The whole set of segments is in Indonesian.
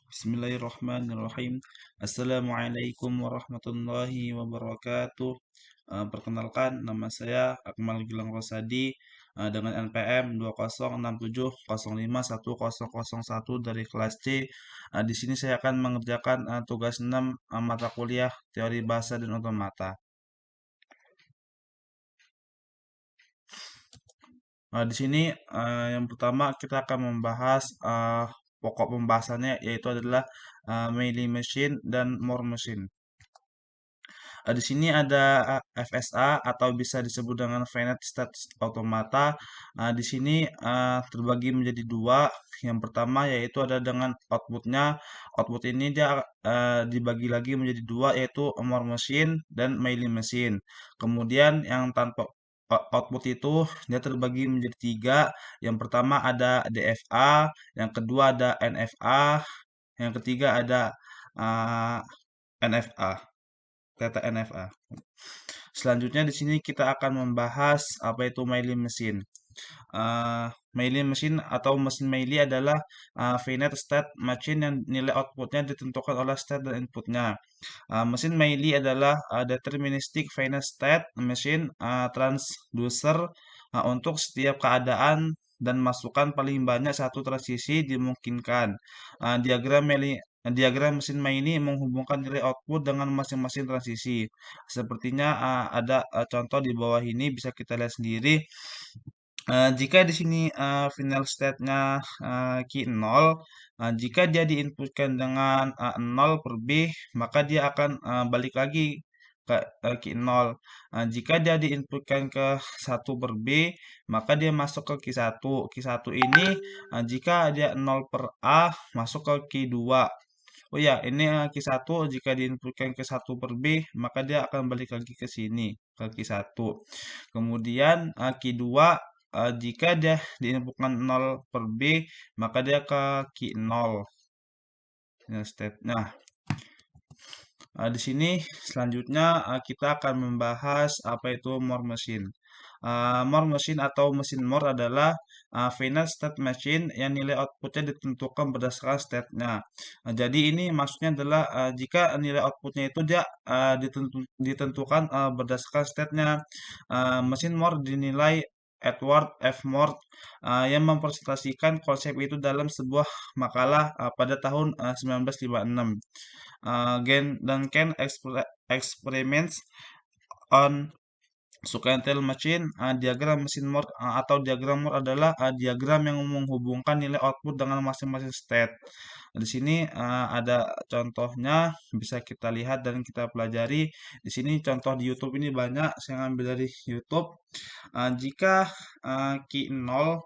Bismillahirrahmanirrahim. Assalamualaikum warahmatullahi wabarakatuh. Perkenalkan, nama saya Akmal Gilang Rosadi dengan NPM 2067051001 dari kelas C. Di sini saya akan mengerjakan tugas 6 mata kuliah teori bahasa dan otomata. Di sini yang pertama kita akan membahas pokok pembahasannya yaitu adalah Meili Machine dan More Machine. Di sini ada FSA atau bisa disebut dengan Finite State Automata. Di sini terbagi menjadi dua. Yang pertama yaitu ada dengan outputnya. Output ini dia dibagi lagi menjadi dua yaitu More Machine dan Meili Machine. Kemudian yang tanpa output itu dia terbagi menjadi tiga. Yang pertama ada DFA, yang kedua ada NFA, yang ketiga ada uh, NFA. Data NFA. Selanjutnya di sini kita akan membahas apa itu mailing machine. Mailing machine atau mesin Meili adalah finite state machine yang nilai outputnya ditentukan oleh state dan inputnya. Mesin Meili adalah deterministic finite state machine transducer untuk setiap keadaan dan masukan paling banyak satu transisi dimungkinkan. Diagram mesin Meili menghubungkan nilai output dengan masing-masing transisi. Sepertinya ada contoh di bawah ini bisa kita lihat sendiri. Jika di sini final state-nya key 0, jika dia diinputkan dengan 0 per B, maka dia akan balik lagi ke key 0. Jika dia diinputkan ke 1 per B, maka dia masuk ke key 1. Key 1 ini jika dia 0 per A, masuk ke key 2. Oh ya, ini key 1 jika diinputkan ke 1 per B, maka dia akan balik lagi ke sini, ke key 1. Kemudian key 2 jika dia diinputkan 0 per B, maka dia ke key 0. Nah, di sini selanjutnya kita akan membahas apa itu More Machine. More Machine atau mesin More adalah finite state machine yang nilai outputnya ditentukan berdasarkan state-nya. Jadi ini maksudnya adalah jika nilai outputnya itu dia ditentukan berdasarkan state-nya. Mesin More dinilai Edward F. Moore yang mempresentasikan konsep itu dalam sebuah makalah pada tahun 1956. Gen dan Ken Experiments on Sequential Machine. Diagram mesin Moore atau diagram Moore adalah diagram yang menghubungkan nilai output dengan masing-masing state. Di sini ada contohnya bisa kita lihat dan kita pelajari. Di sini contoh di YouTube ini banyak, saya ambil dari YouTube. Jika key 0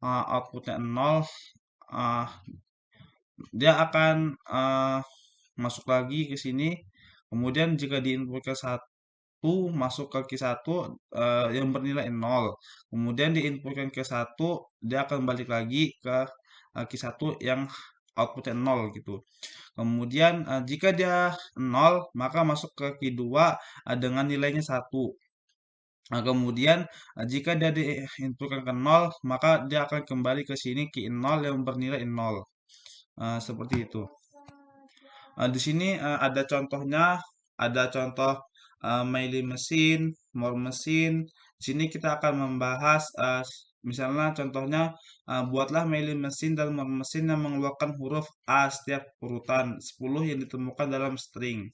outputnya 0, uh, dia akan masuk lagi ke sini. Kemudian jika diinput ke 1 masuk ke key 1 yang bernilai 0. Kemudian diinputkan ke 1 dia akan balik lagi ke key 1 yang outputnya 0 gitu. Kemudian jika dia 0 maka masuk ke key 2 dengan nilainya 1. Kemudian jika dia diinputkan ke 0 maka dia akan kembali ke sini key 0 yang bernilai 0. Seperti itu. Di sini ada contohnya, ada contoh Meili mesin, More mesin. Di sini kita akan membahas misalnya contohnya buatlah Meili mesin dan More mesin yang mengeluarkan huruf A setiap urutan 10 yang ditemukan dalam string.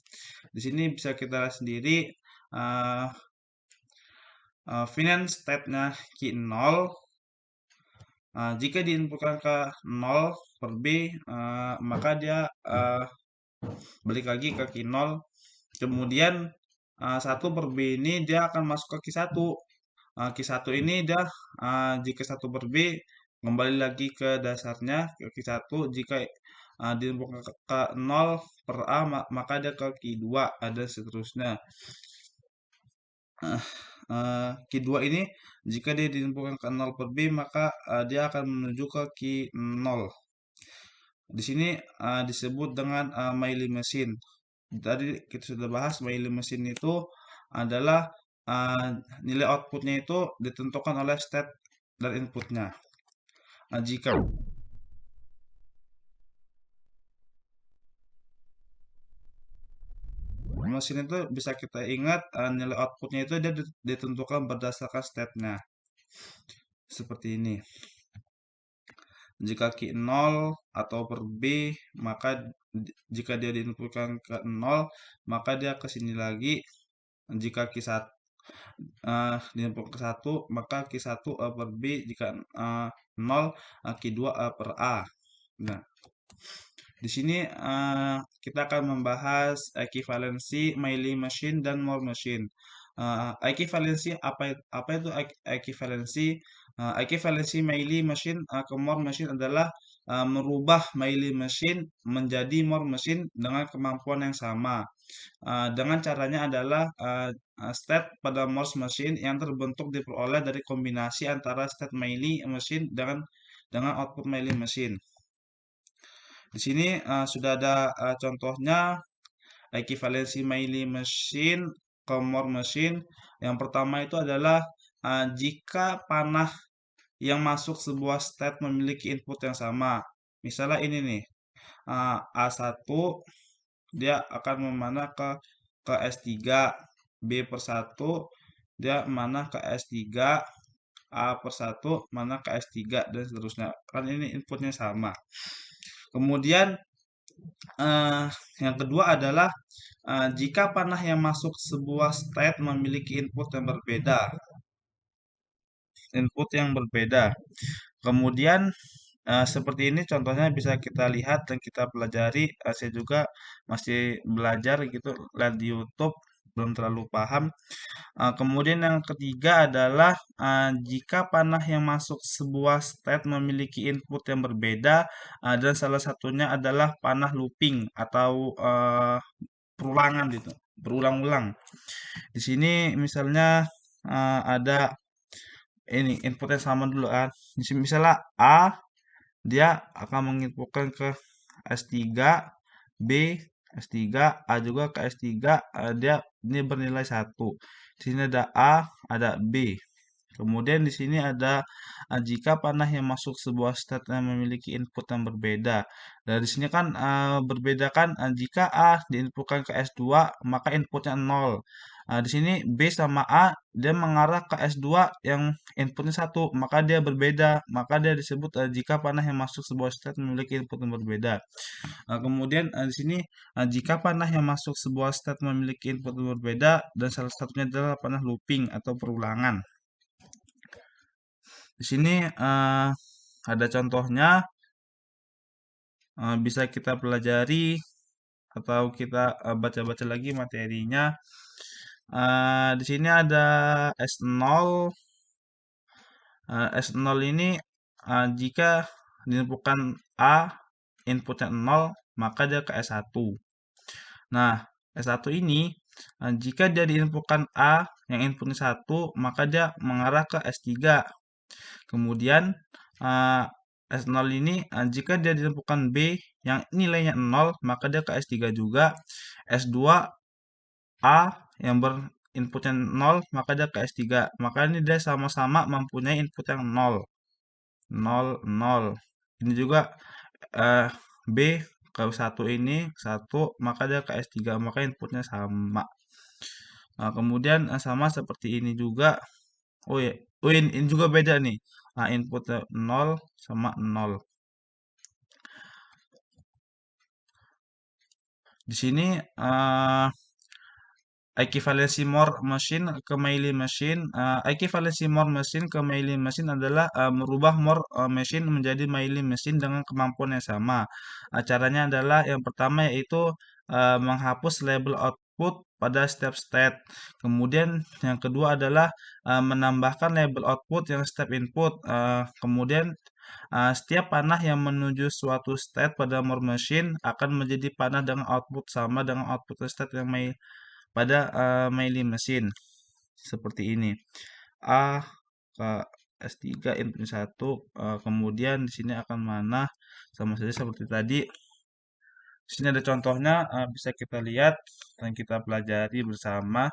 Di sini bisa kita lihat sendiri uh, finance state-nya key 0. Jika diinputkan ke 0 per B, maka dia balik lagi ke key 0. Kemudian 1 per B ini dia akan masuk ke key 1. Key 1 ini dia jika 1 per B kembali lagi ke dasarnya ke key 1. Jika diinputkan ke 0 per A maka dia ke key 2 ada seterusnya. Key 2 ini jika dia diinputkan ke 0 per B maka dia akan menuju ke key 0. Di sini disebut dengan Meili machine. Tadi kita sudah bahas Meili machine itu adalah nilai outputnya itu ditentukan oleh state dan inputnya. Jika mesin itu bisa kita ingat nilai outputnya itu dia ditentukan berdasarkan state-nya. Seperti ini. Jika Q 0 atau per B, maka jika dia diinputkan ke 0, maka dia ke sini lagi. Jika Q1 diinput ke 1, maka Q1 per B, jika 0, Q2 per A. Nah, di sini kita akan membahas ekivalensi Meili machine dan Moore machine. Ekivalensi apa itu ekivalensi? Ekivalensi Meili machine ke Moore machine adalah merubah Meili machine menjadi Moore machine dengan kemampuan yang sama. Dengan caranya adalah state pada Morse machine yang terbentuk diperoleh dari kombinasi antara state Meili machine dengan output Meili machine. Di sini sudah ada contohnya ekivalensi Meili machine ke Moore machine. Yang pertama itu adalah jika panah yang masuk sebuah state memiliki input yang sama. Misalnya ini nih, A1 dia akan memanah ke S3, B per 1 dia memanah ke S3, A per 1 mana ke S3 dan seterusnya. Kan ini inputnya sama. Kemudian eh, yang kedua adalah jika panah yang masuk sebuah state memiliki input yang berbeda. Kemudian seperti ini contohnya bisa kita lihat dan kita pelajari. Saya juga masih belajar gitu, lihat di YouTube, belum terlalu paham. Kemudian yang ketiga adalah jika panah yang masuk sebuah state memiliki input yang berbeda dan salah satunya adalah panah looping atau perulangan gitu, berulang-ulang. Di sini misalnya ada ini inputnya sama dulu kan. Di sini misalnya A dia akan menginputkan ke S3, B S3, A juga ke S3, dia ini bernilai 1. Di sini ada A, ada B. Kemudian di sini ada jika panah yang masuk sebuah state yang memiliki input yang berbeda. Dari sini kan berbeda kan jika A diinputkan ke S2 maka inputnya 0. Di sini B sama A dia mengarah ke S2 yang inputnya 1, maka dia berbeda. Maka dia disebut jika panah yang masuk sebuah state memiliki input yang berbeda. Kemudian di sini jika panah yang masuk sebuah state memiliki input yang berbeda dan salah satunya adalah panah looping atau perulangan. Di sini ada contohnya, bisa kita pelajari atau kita baca-baca lagi materinya. Di sini ada S0. S0 ini jika diinputkan A inputnya 0 maka dia ke S1. Nah, S1 ini jika dia diinputkan A yang inputnya 1 maka dia mengarah ke S3. Kemudian S0 ini jika dia ditemukan B yang nilainya 0 maka dia ke S3 juga. S2 A yang berinputnya 0 maka dia ke S3. Maka ini dia sama-sama mempunyai input yang 0. 0, 0. Ini juga B ke 1 ini 1 maka dia ke S3 maka inputnya sama. Nah, kemudian sama seperti ini juga. Oh ya, oh ini juga beda nih. Nah, inputnya 0 sama 0. Di sini ekivalensi Moore machine ke Meili machine. Ekivalensi Moore machine ke Meili machine adalah merubah Moore machine menjadi Meili machine dengan kemampuan yang sama. Caranya adalah yang pertama yaitu menghapus label output pada step state. Kemudian yang kedua adalah menambahkan label output yang step input. Kemudian setiap panah yang menuju suatu state pada Moore machine akan menjadi panah dengan output sama dengan output state yang pada Meili machine. Seperti ini. A ke S3 input 1, kemudian di sini akan mana sama saja seperti tadi. Di sini ada contohnya, bisa kita lihat dan kita pelajari bersama.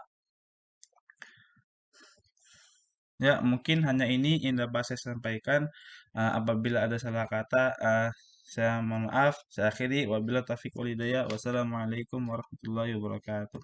Ya, mungkin hanya ini yang dapat saya sampaikan. Apabila ada salah kata, saya mohon maaf. Saya akhiri. Wabillahi taufiq wal hidayah. Wassalamualaikum warahmatullahi wabarakatuh.